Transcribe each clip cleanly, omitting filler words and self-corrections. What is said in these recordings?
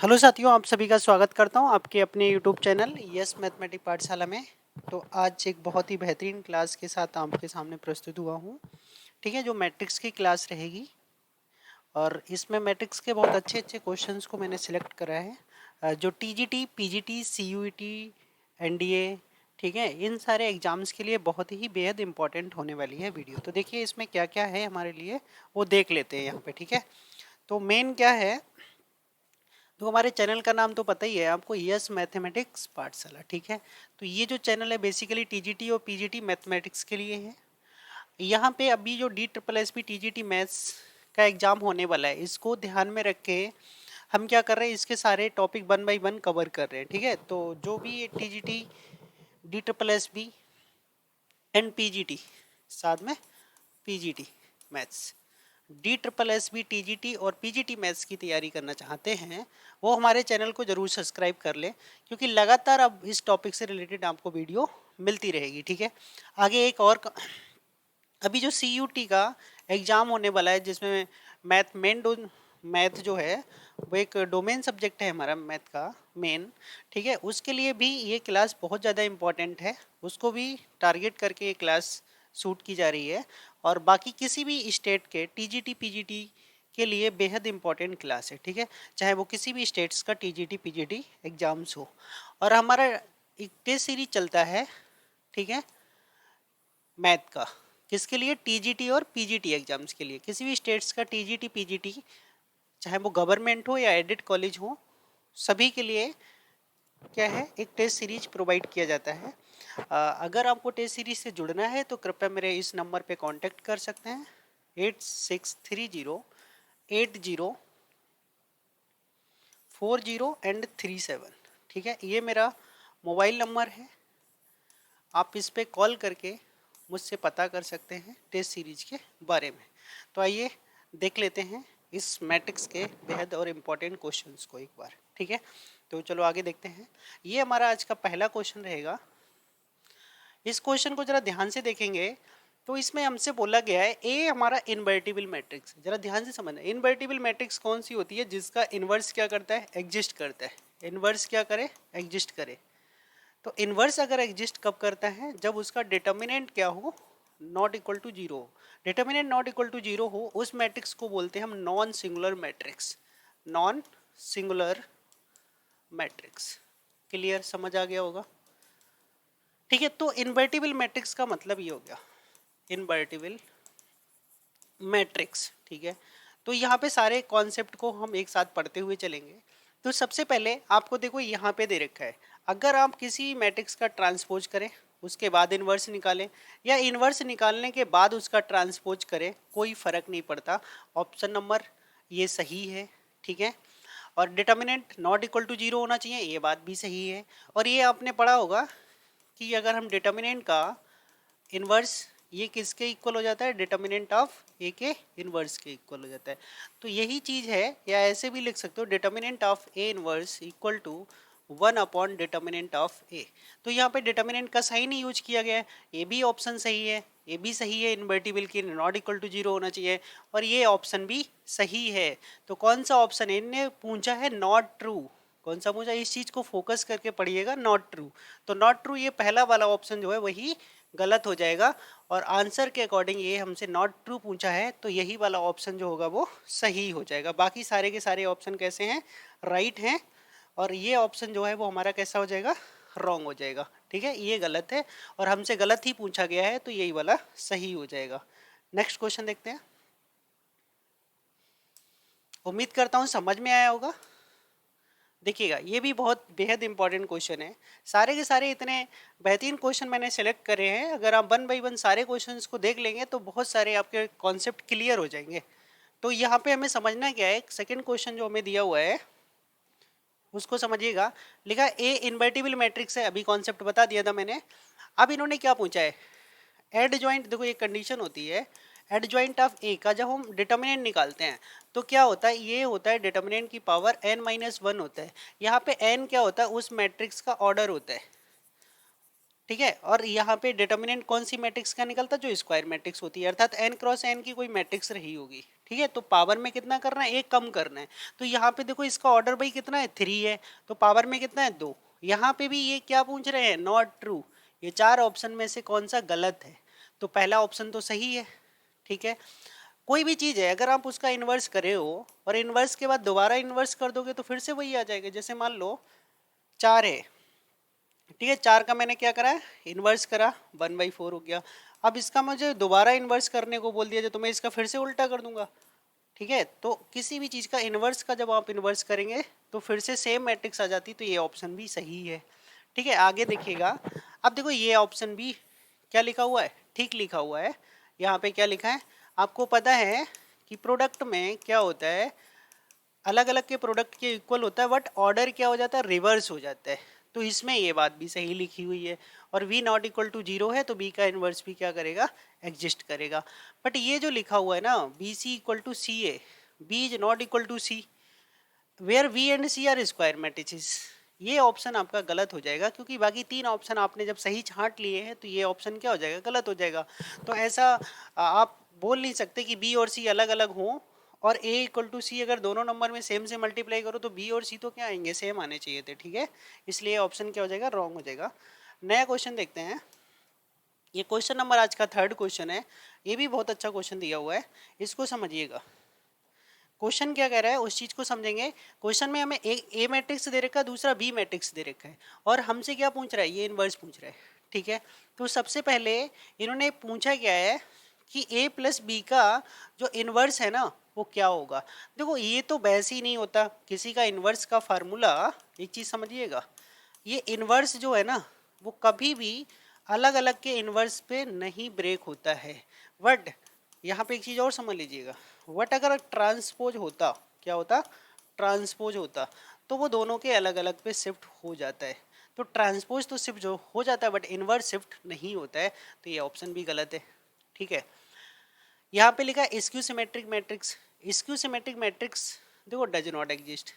Hello साथियों, आप सभी का स्वागत करता हूं आपके अपने यूट्यूब चैनल यस मैथमेटिक पाठशाला में। तो आज एक बहुत ही बेहतरीन क्लास के साथ आपके सामने प्रस्तुत हुआ हूं। ठीक है, जो मैट्रिक्स की क्लास रहेगी और इसमें मैट्रिक्स के बहुत अच्छे अच्छे क्वेश्चंस को मैंने सिलेक्ट करा है। जो टीजीटी, पीजीटी, सीयूईटी, एनडीए, ठीक है, इन सारे एग्जाम्स के लिए बहुत ही बेहद इंपॉर्टेंट होने वाली है वीडियो। तो देखिए इसमें क्या क्या है हमारे लिए, वो देख लेते हैं यहाँ पे। ठीक है, तो मेन क्या है, तो हमारे चैनल का नाम तो पता ही है आपको, यस मैथमेटिक्स पाठशाला। ठीक है, तो ये जो चैनल है बेसिकली टीजीटी और पीजीटी मैथमेटिक्स के लिए है। यहाँ पे अभी जो DSSB टीजीटी मैथ्स का एग्जाम होने वाला है, इसको ध्यान में रख के हम क्या कर रहे हैं, इसके सारे टॉपिक 1 बाय 1 कवर कर रहे हैं। ठीक है, तो जो भी ये टीजीटी, DSSB एंड पीजीटी, साथ में पीजीटी मैथ्स, DSSB टीजीटी और पीजीटी मैथ्स की तैयारी करना चाहते हैं, वो हमारे चैनल को जरूर सब्सक्राइब कर लें, क्योंकि लगातार अब इस टॉपिक से रिलेटेड आपको वीडियो मिलती रहेगी। ठीक है, आगे एक और अभी जो CUT का एग्जाम होने वाला है, जिसमें मैथ जो है वो एक डोमेन सब्जेक्ट है हमारा मैथ का मेन। ठीक है, उसके लिए भी ये क्लास बहुत ज़्यादा इम्पोर्टेंट है, उसको भी टारगेट करके ये क्लास शूट की जा रही है। और बाकी किसी भी स्टेट के टीजीटी पीजीटी के लिए बेहद इंपॉर्टेंट क्लास है। ठीक है, चाहे वो किसी भी स्टेट्स का टीजीटी पीजीटी एग्जाम्स हो। और हमारा एक टेस्ट सीरीज चलता है, ठीक है, मैथ का, किसके लिए, टीजीटी और पीजीटी एग्जाम्स के लिए। किसी भी स्टेट्स का टीजीटी पीजीटी, चाहे वो गवर्नमेंट हो या एडेड कॉलेज हो, सभी के लिए क्या है, एक टेस्ट सीरीज प्रोवाइड किया जाता है। अगर आपको टेस्ट सीरीज से जुड़ना है तो कृपया मेरे इस नंबर पे कांटेक्ट कर सकते हैं, 8630804037। ठीक है, ये मेरा मोबाइल नंबर है, आप इस पे कॉल करके मुझसे पता कर सकते हैं टेस्ट सीरीज के बारे में। तो आइए देख लेते हैं इस मैट्रिक्स के बेहद और इम्पोर्टेंट क्वेश्चंस को एक बार। ठीक है, तो चलो आगे देखते हैं। ये हमारा आज का पहला क्वेश्चन रहेगा। इस क्वेश्चन को जरा ध्यान से देखेंगे तो इसमें हमसे बोला गया है, ए हमारा इनवर्टिबल मैट्रिक्स। जरा ध्यान से समझना, इनवर्टिबल मैट्रिक्स कौन सी होती है, जिसका इनवर्स क्या करता है, एग्जिस्ट करता है। इनवर्स क्या करे, एग्जिस्ट करे। तो इनवर्स अगर एग्जिस्ट कब करता है, जब उसका डिटर्मिनेंट क्या हो, नॉट इक्वल टू जीरो हो। Determinant not equal to zero हो, उस मैट्रिक्स को बोलते हैं हम non singular matrix. Non singular matrix. Clear, समझ आ गया होगा। ठीक है, तो इनवर्टिबल मैट्रिक्स का मतलब ये हो गया, इनवर्टिबल मैट्रिक्स। ठीक है, तो यहाँ पे सारे कॉन्सेप्ट को हम एक साथ पढ़ते हुए चलेंगे। तो सबसे पहले आपको देखो यहाँ पे दे रखा है, अगर आप किसी मैट्रिक्स का ट्रांसपोज करें, उसके बाद इन्वर्स निकालें, या इन्वर्स निकालने के बाद उसका ट्रांसपोज करें, कोई फर्क नहीं पड़ता। ऑप्शन नंबर ये सही है। ठीक है, और determinant not equal to zero होना चाहिए, ये बात भी सही है। और ये आपने पढ़ा होगा कि अगर हम डिटर्मिनेंट का इन्वर्स, ये किसके इक्वल हो जाता है, डिटर्मिनेंट ऑफ ए के इन्वर्स के इक्वल हो जाता है। तो यही चीज है, या ऐसे भी लिख सकते हो, determinant of A inverse equal to 1 upon determinant of A. तो यहाँ पे डिटर्मिनेंट का साइन ही यूज किया गया है, ये भी ऑप्शन सही है, ये भी सही है, इनवर्टिबल की नॉट इक्वल टू जीरो होना चाहिए, और ये ऑप्शन भी सही है। तो कौन सा ऑप्शन है, इनने पूछा है नॉट ट्रू। कौन सा पूछा, इस चीज को फोकस करके पढ़िएगा, नॉट ट्रू। तो नॉट ट्रू, ये पहला वाला ऑप्शन जो है वही गलत हो जाएगा, और आंसर के अकॉर्डिंग ये हमसे नॉट ट्रू पूछा है, तो यही वाला ऑप्शन जो होगा वो सही हो जाएगा। बाकी सारे के सारे ऑप्शन कैसे हैं, राइट हैं, और ये ऑप्शन जो है वो हमारा कैसा हो जाएगा, रॉन्ग हो जाएगा। ठीक है, ये गलत है और हमसे गलत ही पूछा गया है, तो यही वाला सही हो जाएगा। नेक्स्ट क्वेश्चन देखते हैं। उम्मीद करता हूँ समझ में आया होगा। देखिएगा, ये भी बहुत बेहद इंपॉर्टेंट क्वेश्चन है। सारे के सारे इतने बेहतरीन क्वेश्चन मैंने सेलेक्ट करे हैं, अगर आप 1 बाय 1 सारे क्वेश्चंस को देख लेंगे तो बहुत सारे आपके कॉन्सेप्ट क्लियर हो जाएंगे। तो यहाँ पे हमें समझना क्या है, सेकंड क्वेश्चन जो हमें दिया हुआ है उसको समझिएगा। लिखा ए इनवर्टिबल मैट्रिक्स है, अभी कॉन्सेप्ट बता दिया था मैंने। अब इन्होंने क्या पूछा है, एड जॉइंट। देखो ये कंडीशन होती है, एड जॉइंट ऑफ ए का जब हम डिटर्मिनेंट निकालते हैं तो क्या होता है, ये होता है डिटर्मिनेंट की पावर n-1 होता है। यहाँ पे n क्या होता है, उस मैट्रिक्स का ऑर्डर होता है। ठीक है। और यहाँ पे डिटर्मिनेंट कौन सी मैट्रिक्स का निकलता, जो स्क्वायर मैट्रिक्स होती है, अर्थात n क्रॉस n की कोई मैट्रिक्स रही होगी। ठीक है, तो पावर में कितना करना है, एक कम करना है। तो यहाँ पे देखो इसका ऑर्डर भाई कितना है, 3 है, तो पावर में कितना है, 2। यहाँ पे भी ये क्या पूछ रहे हैं, नॉट ट्रू। ये 4 ऑप्शन में से कौन सा गलत है, तो पहला ऑप्शन तो सही है। ठीक है, कोई भी चीज़ है अगर आप उसका इन्वर्स करे हो और इन्वर्स के बाद दोबारा इन्वर्स कर दोगे तो फिर से वही आ जाएगा। जैसे मान लो 4 है, ठीक है, 4 का मैंने क्या करा है, इन्वर्स करा, 1/4 हो गया। अब इसका मुझे दोबारा इन्वर्स करने को बोल दिया, तो मैं इसका फिर से उल्टा कर दूंगा। ठीक है, तो किसी भी चीज़ का इन्वर्स का जब आप इन्वर्स करेंगे तो फिर से सेम मैट्रिक्स आ जाती, तो ये ऑप्शन भी सही है। ठीक है, आगे देखिएगा। अब देखो ये ऑप्शन भी क्या लिखा हुआ है, ठीक लिखा हुआ है। यहाँ पे क्या लिखा है, आपको पता है कि प्रोडक्ट में क्या होता है, अलग अलग के प्रोडक्ट के इक्वल होता है, बट ऑर्डर क्या हो जाता है, रिवर्स हो जाता है। तो इसमें ये बात भी सही लिखी हुई है। और v नॉट इक्वल टू 0 है तो b का इन्वर्स भी क्या करेगा, एग्जिस्ट करेगा। बट ये जो लिखा हुआ है ना, B C equal to C A, B is not equal to C, where v and c are square matrices, ये ऑप्शन आपका गलत हो जाएगा, क्योंकि बाकी 3 ऑप्शन आपने जब सही छांट लिए हैं तो ये ऑप्शन क्या हो जाएगा, गलत हो जाएगा। तो ऐसा आप बोल नहीं सकते कि b और c अलग अलग हों, और a इक्वल टू सी अगर दोनों नंबर में सेम से मल्टीप्लाई करो तो b और c तो क्या आएंगे, सेम आने चाहिए थे। ठीक है, इसलिए ऑप्शन क्या हो जाएगा, रॉन्ग हो जाएगा। नया क्वेश्चन देखते हैं। ये क्वेश्चन नंबर आज का 3rd क्वेश्चन है। ये भी बहुत अच्छा क्वेश्चन दिया हुआ है, इसको समझिएगा। क्वेश्चन क्या कह रहा है उस चीज को समझेंगे। क्वेश्चन में हमें एक ए मैट्रिक्स दे रखा है, दूसरा बी मैट्रिक्स दे रखा है, और हमसे क्या पूछ रहा है, ये इन्वर्स पूछ रहा है। ठीक है, तो सबसे पहले इन्होंने पूछा क्या है कि a प्लस बी का जो इन्वर्स है ना वो क्या होगा। देखो ये तो बहस ही नहीं होता, किसी का इन्वर्स का फार्मूला, एक चीज समझिएगा, ये इन्वर्स जो है ना वो कभी भी अलग अलग के इन्वर्स पे नहीं ब्रेक होता है। बट यहाँ पे एक चीज और समझ लीजिएगा, वट अगर ट्रांसपोज होता, क्या होता, ट्रांसपोज होता, तो वो दोनों के अलग अलग पे शिफ्ट हो जाता है। तो ट्रांसपोज तो शिफ्ट जो हो जाता है, बट इन्वर्स शिफ्ट नहीं होता है, तो ये ऑप्शन भी गलत है। ठीक है, यहाँ पे लिखा है skew symmetric matrix. Skew symmetric matrix देखो डज नॉट एग्जिस्ट।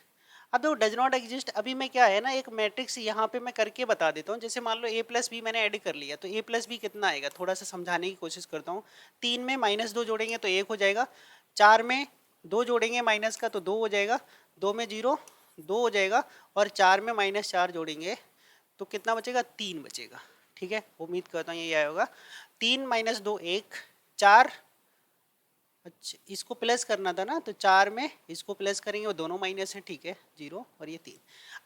अब देखो डज नॉट एग्जिस्ट, अभी मैं क्या है ना, एक मैट्रिक्स यहाँ पे मैं करके बता देता हूँ। जैसे मान लो a प्लस बी मैंने ऐड कर लिया, तो a प्लस बी कितना आएगा, थोड़ा सा समझाने की कोशिश करता हूँ। 3 में -2 जोड़ेंगे तो 1 हो जाएगा, 4 में 2 जोड़ेंगे माइनस का तो 2 हो जाएगा, 2 में 0 2 हो जाएगा, और 4 में -4 जोड़ेंगे तो कितना बचेगा, 3 बचेगा। ठीक है, उम्मीद करता हूँ यही आया होगा। 3 - 2 1, 4, अच्छा इसको प्लस करना था ना, तो 4 में इसको प्लस करेंगे, वो दोनों माइनस है, ठीक है, 0 और ये 3।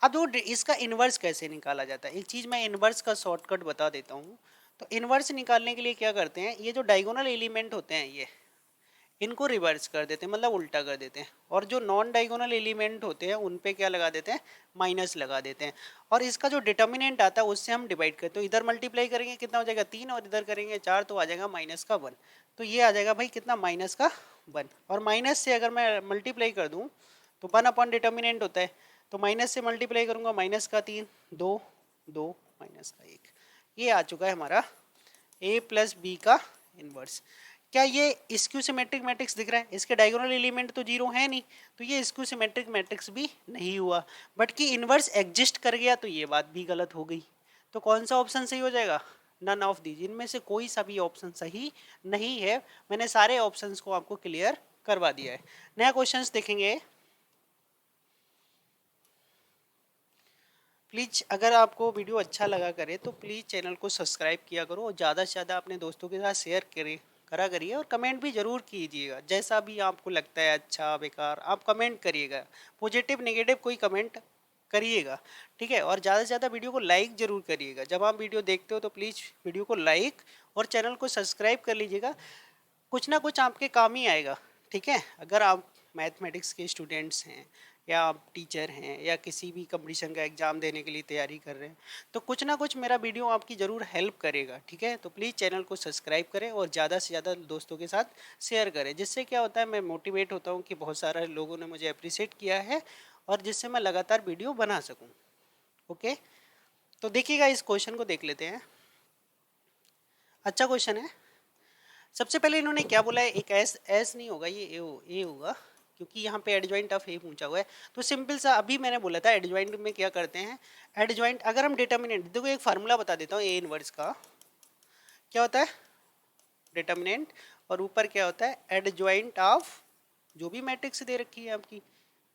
अब वो इसका इन्वर्स कैसे निकाला जाता है, एक चीज़ मैं इन्वर्स का शॉर्टकट बता देता हूँ। तो इन्वर्स निकालने के लिए क्या करते हैं, ये जो डायगोनल एलिमेंट होते हैं ये, इनको रिवर्स कर देते हैं, मतलब उल्टा कर देते हैं, और जो नॉन डायगोनल एलिमेंट होते हैं उन पे क्या लगा देते हैं, माइनस लगा देते हैं। और इसका जो डिटर्मिनेंट आता है उससे हम डिवाइड करते हैं, तो इधर मल्टीप्लाई करेंगे कितना हो जाएगा, 3, और इधर करेंगे 4, तो आ जाएगा -1। तो ये आ जाएगा भाई कितना, -1। और माइनस से अगर मैं मल्टीप्लाई कर दूँ तो 1 अपॉन डिटर्मिनेंट होता है, तो माइनस से मल्टीप्लाई करूँगा, -3 2 2 -1। ये आ चुका है हमारा a प्लस बी का इन्वर्स। क्या ये स्क्यू सिमेट्रिक मैट्रिक्स दिख रहा है, इसके डायगोनल एलिमेंट तो 0 है नहीं, तो ये स्क्यू सिमेट्रिक मैट्रिक्स भी नहीं हुआ। बट कि इन्वर्स एग्जिस्ट कर गया, तो ये बात भी गलत हो गई। तो कौन सा ऑप्शन सही हो जाएगा, नन ऑफ दीज, इनमें से कोई सा भी ऑप्शन सही नहीं है। मैंने सारे ऑप्शंस को आपको क्लियर करवा दिया है। नया क्वेश्चंस देखेंगे। प्लीज़ अगर आपको वीडियो अच्छा लगा करे तो प्लीज़ चैनल को सब्सक्राइब किया करो, और ज़्यादा से ज़्यादा अपने दोस्तों के साथ शेयर करा करिए, और कमेंट भी ज़रूर कीजिएगा। जैसा भी आपको लगता है, अच्छा बेकार, आप कमेंट करिएगा, पॉजिटिव नेगेटिव कोई कमेंट करिएगा। ठीक है, और ज़्यादा से ज़्यादा वीडियो को लाइक ज़रूर करिएगा। जब आप वीडियो देखते हो तो प्लीज़ वीडियो को लाइक और चैनल को सब्सक्राइब कर लीजिएगा, कुछ ना कुछ आपके काम ही आएगा। ठीक है, अगर आप मैथमेटिक्स के स्टूडेंट्स हैं, या आप टीचर हैं, या किसी भी कंपटीशन का एग्ज़ाम देने के लिए तैयारी कर रहे हैं, तो कुछ ना कुछ मेरा वीडियो आपकी ज़रूर हेल्प करेगा। ठीक है, तो प्लीज़ चैनल को सब्सक्राइब करें और ज़्यादा से ज़्यादा दोस्तों के साथ शेयर करें, जिससे क्या होता है, मैं मोटिवेट होता हूँ कि बहुत सारे लोगों ने मुझे अप्रिशिएट किया है, और जिससे मैं लगातार वीडियो बना सकूँ। ओके, तो देखिएगा, इस क्वेश्चन को देख लेते हैं। अच्छा क्वेश्चन है। सबसे पहले इन्होंने क्या बोला है, एक एस नहीं होगा, ये ए होगा, क्योंकि यहाँ पे एडजॉइंट ऑफ ए पूछा हुआ है। तो सिंपल सा अभी मैंने बोला था एडजॉइंट में क्या करते हैं, एडजॉइंट अगर हम डिटर्मिनेंट, देखो एक फार्मूला बता देता हूँ ए इनवर्स का, क्या होता है डिटर्मिनेंट, और ऊपर क्या होता है एडजॉइंट ऑफ जो भी मैट्रिक्स दे रखी है आपकी,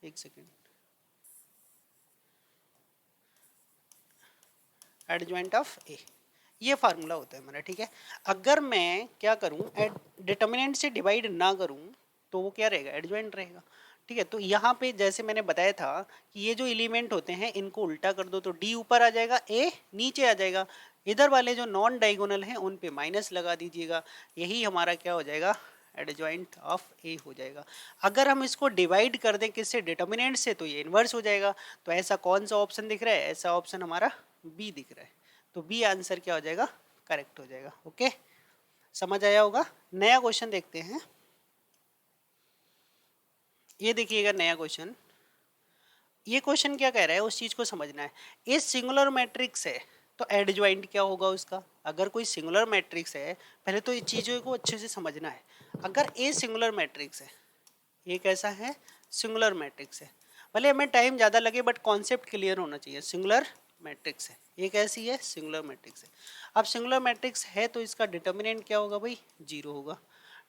एक सेकेंड, एडजॉइंट ऑफ ए, ये फार्मूला होता है हमारा, ठीक है। अगर मैं क्या करूं, डिटर्मिनेंट से डिवाइड ना करूं तो वो क्या रहेगा, एडजॉइंट रहेगा, ठीक है। तो यहाँ पे जैसे मैंने बताया था कि ये जो एलिमेंट होते हैं इनको उल्टा कर दो तो डी ऊपर आ जाएगा, ए नीचे आ जाएगा, इधर वाले जो नॉन डायगोनल हैं उन पे माइनस लगा दीजिएगा, यही हमारा क्या हो जाएगा एडजॉइंट ऑफ ए हो जाएगा। अगर हम इसको डिवाइड कर दें किससे, डिटर्मिनेंट से, तो ये इन्वर्स हो जाएगा। तो ऐसा कौन सा ऑप्शन दिख रहा है, ऐसा ऑप्शन हमारा बी दिख रहा है, तो बी आंसर क्या हो जाएगा, करेक्ट हो जाएगा। ओके, समझ आया होगा। नया क्वेश्चन देखते हैं, ये देखिएगा नया क्वेश्चन। ये क्वेश्चन क्या कह रहा है उस चीज को समझना है। ये सिंगुलर मैट्रिक्स है तो एडजॉइंट क्या होगा उसका, अगर कोई सिंगुलर मैट्रिक्स है, पहले तो ये चीजों को अच्छे से समझना है। अगर ए सिंगुलर मैट्रिक्स है, ये कैसा है सिंगुलर मैट्रिक्स है, भले हमें टाइम ज़्यादा लगे बट कॉन्सेप्ट क्लियर होना चाहिए। सिंगुलर मैट्रिक्स है, ये कैसी है सिंगुलर मैट्रिक्स है। अब सिंगुलर मैट्रिक्स है तो इसका डिटर्मिनेंट क्या होगा भाई, जीरो होगा।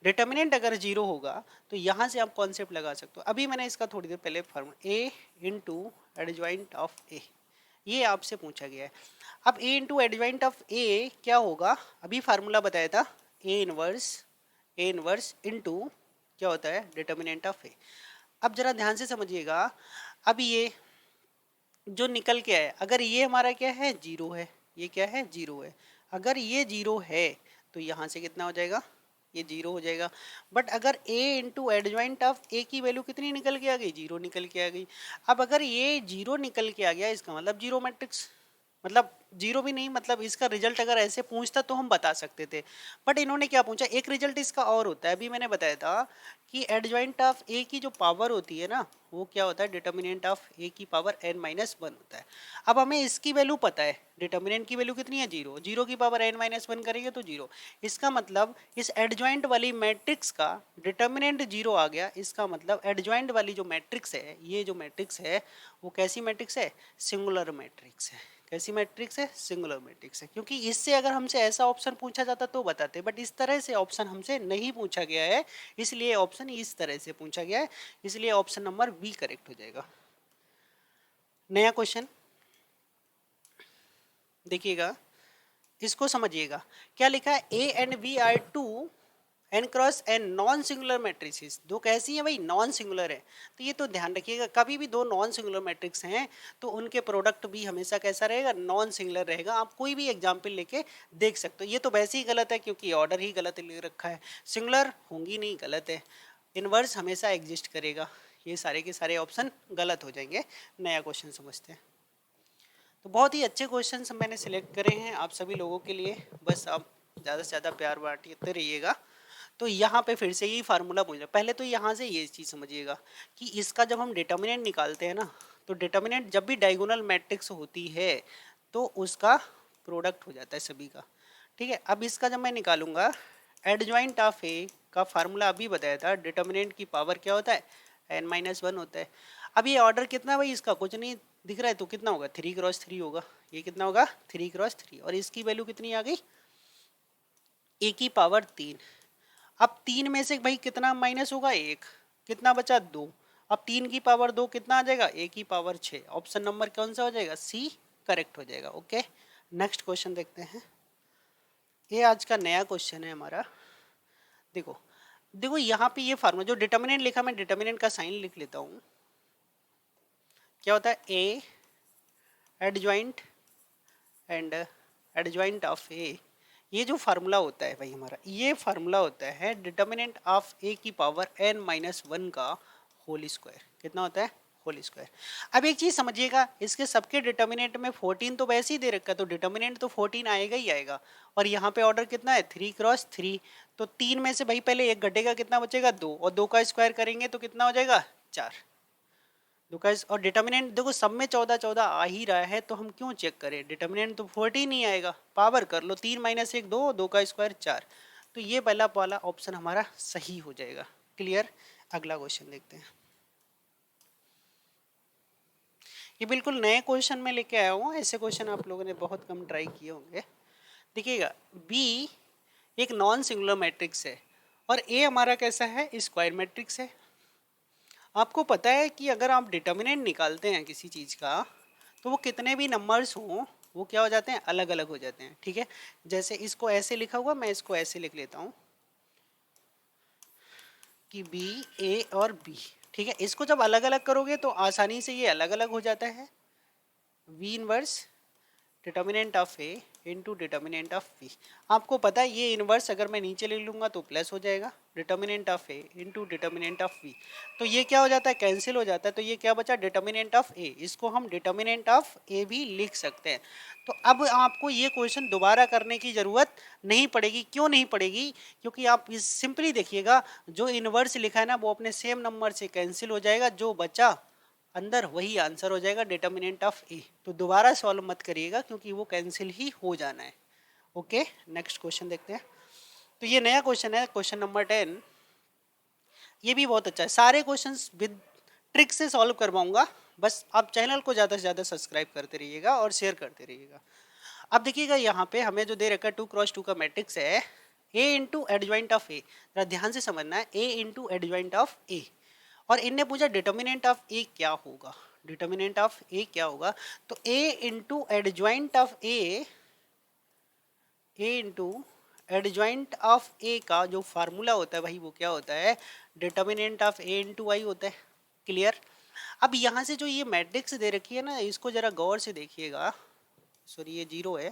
डिटर्मिनेंट अगर जीरो होगा तो यहाँ से आप कॉन्सेप्ट लगा सकते हो। अभी मैंने इसका थोड़ी देर पहले formula A into adjoint of A, ये आपसे पूछा गया है। अब A into adjoint of A क्या होगा, अभी फार्मूला बताया था ए इनवर्स इंटू क्या होता है डिटर्मिनेंट ऑफ ए। अब जरा ध्यान से समझिएगा, अब ये जो निकल के आया, अगर ये हमारा क्या है जीरो है, ये क्या है जीरो है, अगर ये जीरो है तो यहाँ से कितना हो जाएगा, ये जीरो हो जाएगा। बट अगर a into adjoint of a की वैल्यू कितनी निकल के आ गई, जीरो निकल के आ गई। अब अगर ये जीरो निकल के आ गया इसका मतलब जीरो मैट्रिक्स, मतलब जीरो भी नहीं, मतलब इसका रिजल्ट अगर ऐसे पूछता तो हम बता सकते थे, बट इन्होंने क्या पूछा, एक रिजल्ट इसका और होता है। अभी मैंने बताया था कि एडजॉइंट ऑफ ए की जो पावर होती है ना वो क्या होता है डिटर्मिनेंट ऑफ ए की पावर n माइनस वन होता है। अब हमें इसकी वैल्यू पता है, डिटर्मिनेंट की वैल्यू कितनी है जीरो, जीरो की पावर n माइनस वन करेंगे तो जीरो। इसका मतलब इस एडजॉइंट वाली मैट्रिक्स का डिटर्मिनेंट जीरो आ गया, इसका मतलब एडजॉइंट वाली जो मैट्रिक्स है, ये जो मैट्रिक्स है वो कैसी मैट्रिक्स है, सिंगुलर मैट्रिक्स है। कैसी मैट्रिक्स है, सिंगुलर मैट्रिक्स है। क्योंकि इससे अगर हमसे ऐसा ऑप्शन पूछा जाता तो बताते, बट इस तरह से ऑप्शन हमसे नहीं पूछा गया है, इसलिए ऑप्शन इस तरह से पूछा गया है, इसलिए ऑप्शन नंबर बी करेक्ट हो जाएगा। नया क्वेश्चन देखिएगा, इसको समझिएगा, क्या लिखा है A and B are two n cross n non singular matrix. दो कैसी हैं भाई, नॉन सिंगुलर है। तो ये तो ध्यान रखिएगा, कभी भी दो नॉन सिंगुलर मैट्रिक्स हैं तो उनके प्रोडक्ट भी हमेशा कैसा रहेगा, नॉन सिंगुलर रहेगा। आप कोई भी एग्जाम्पल लेके देख सकते हो। ये तो वैसे ही गलत है क्योंकि ऑर्डर ही गलत ले रखा है, सिंगुलर होंगी नहीं, गलत है। इनवर्स हमेशा एग्जिस्ट करेगा, ये सारे के सारे ऑप्शन गलत हो जाएंगे। नया क्वेश्चन समझते हैं। तो बहुत ही अच्छे क्वेश्चन मैंने सिलेक्ट करे हैं आप सभी लोगों के लिए, बस आप ज़्यादा से ज़्यादा प्यार बांटते रहिएगा। तो यहाँ पे फिर से यही फार्मूला पूछ रहा, पहले तो यहाँ से ये चीज़ समझिएगा कि इसका जब हम डिटर्मिनेंट निकालते हैं ना, तो डिटर्मिनेंट जब भी डायगोनल मैट्रिक्स होती है तो उसका प्रोडक्ट हो जाता है सभी का, ठीक है। अब इसका जब मैं निकालूंगा एडजॉइंट ऑफ ए का फार्मूला अभी बताया था, डिटर्मिनेंट की पावर क्या होता है n माइनस वन होता है। अब ये ऑर्डर कितना भाई, इसका कुछ नहीं दिख रहा है तो कितना होगा, 3 क्रॉस 3 होगा। ये कितना होगा 3 क्रॉस 3, और इसकी वैल्यू कितनी आ गई a की पावर 3। अब 3 में से भाई कितना माइनस होगा, 1, कितना बचा 2। अब 3 की पावर 2 कितना आ जाएगा, a की पावर 6। ऑप्शन नंबर कौन सा हो जाएगा, सी करेक्ट हो जाएगा। ओके, नेक्स्ट क्वेश्चन देखते हैं। ये आज का नया क्वेश्चन है हमारा। देखो देखो यहाँ पे ये फार्मूला जो डिटर्मिनेंट लिखा, मैं डिटर्मिनेंट का साइन लिख लेता हूँ। क्या होता है A adjoint and adjoint of A, ये जो फार्मूला होता है भाई हमारा, ये फार्मूला होता है डिटर्मिनेंट ऑफ ए की पावर n माइनस वन का होल स्क्वायर। कितना होता है, होल स्क्वायर। अब एक चीज समझिएगा, इसके सबके डिटर्मिनेंट में 14 तो वैसे ही दे रखा है, तो डिटर्मिनेंट तो 14 आएगा ही आएगा। और यहाँ पे ऑर्डर कितना है 3 क्रॉस 3, तो 3 में से भाई पहले एक घटेगा, कितना बचेगा 2, और 2 का स्क्वायर करेंगे तो कितना हो जाएगा 4। और डिटर्मिनेंट देखो सब में 14 14 आ ही रहा है, तो हम क्यों चेक करें, डिटर्मिनेंट तो 14 नहीं आएगा, पावर कर लो 3 माइनस 1 2, 2 का स्क्वायर 4। तो ये पहला वाला ऑप्शन हमारा सही हो जाएगा। क्लियर, अगला क्वेश्चन देखते हैं। ये बिल्कुल नए क्वेश्चन में लेके आया हूँ, ऐसे क्वेश्चन आप लोगों ने बहुत कम ट्राई किए होंगे। देखिएगा, बी एक नॉन सिंगुलर मैट्रिक्स है और ए हमारा कैसा है, स्क्वायर मैट्रिक्स है। आपको पता है कि अगर आप डिटर्मिनेंट निकालते हैं किसी चीज़ का तो वो कितने भी नंबर्स हों वो क्या हो जाते हैं, अलग अलग हो जाते हैं। ठीक है, जैसे इसको ऐसे लिखा हुआ, मैं इसको ऐसे लिख लेता हूँ कि बी, ए और बी। ठीक है, इसको जब अलग अलग करोगे तो आसानी से ये अलग अलग हो जाता है। V inverse determinant of A into determinant of B. आपको पता है ये इनवर्स अगर मैं नीचे ले लूँगा तो प्लस हो जाएगा, determinant of A into determinant of B. तो ये क्या हो जाता है, कैंसिल हो जाता है। तो ये क्या बचा, डिटर्मिनेंट ऑफ ए। इसको हम डिटर्मिनेंट ऑफ ए भी लिख सकते हैं। तो अब आपको ये क्वेश्चन दोबारा करने की ज़रूरत नहीं पड़ेगी। क्यों नहीं पड़ेगी, क्योंकि आप इस सिंपली देखिएगा, जो इनवर्स लिखा है ना वो अपने सेम नंबर से कैंसिल हो जाएगा, जो बचा अंदर वही आंसर हो जाएगा, डिटर्मिनेंट ऑफ ए। तो दोबारा सॉल्व मत करिएगा क्योंकि वो कैंसिल ही हो जाना है। ओके, नेक्स्ट क्वेश्चन देखते हैं। तो ये नया क्वेश्चन है, क्वेश्चन नंबर 10। ये भी बहुत अच्छा है, सारे क्वेश्चंस विद ट्रिक से सॉल्व करवाऊंगा। बस आप चैनल को ज़्यादा से ज़्यादा सब्सक्राइब करते रहिएगा और शेयर करते रहिएगा। अब देखिएगा, यहाँ पे हमें जो दे रखा है 2x2 का मैट्रिक्स है, ए इंटू एडजॉइंट ऑफ ए। जरा ध्यान से समझना है, ए इंटू एडजॉइंट ऑफ ए। और इनने पूछा डिटर्मिनेंट ऑफ ए क्या होगा, डिटर्मिनेंट ऑफ ए क्या होगा। तो A into adjoint of A into adjoint of A का जो फार्मूला होता है भाई वो क्या होता है, डिटर्मिनेंट ऑफ ए इंटू आई होता है। क्लियर। अब यहाँ से जो ये मैट्रिक्स दे रखी है ना, इसको जरा गौर से देखिएगा। सॉरी, ये 0 है,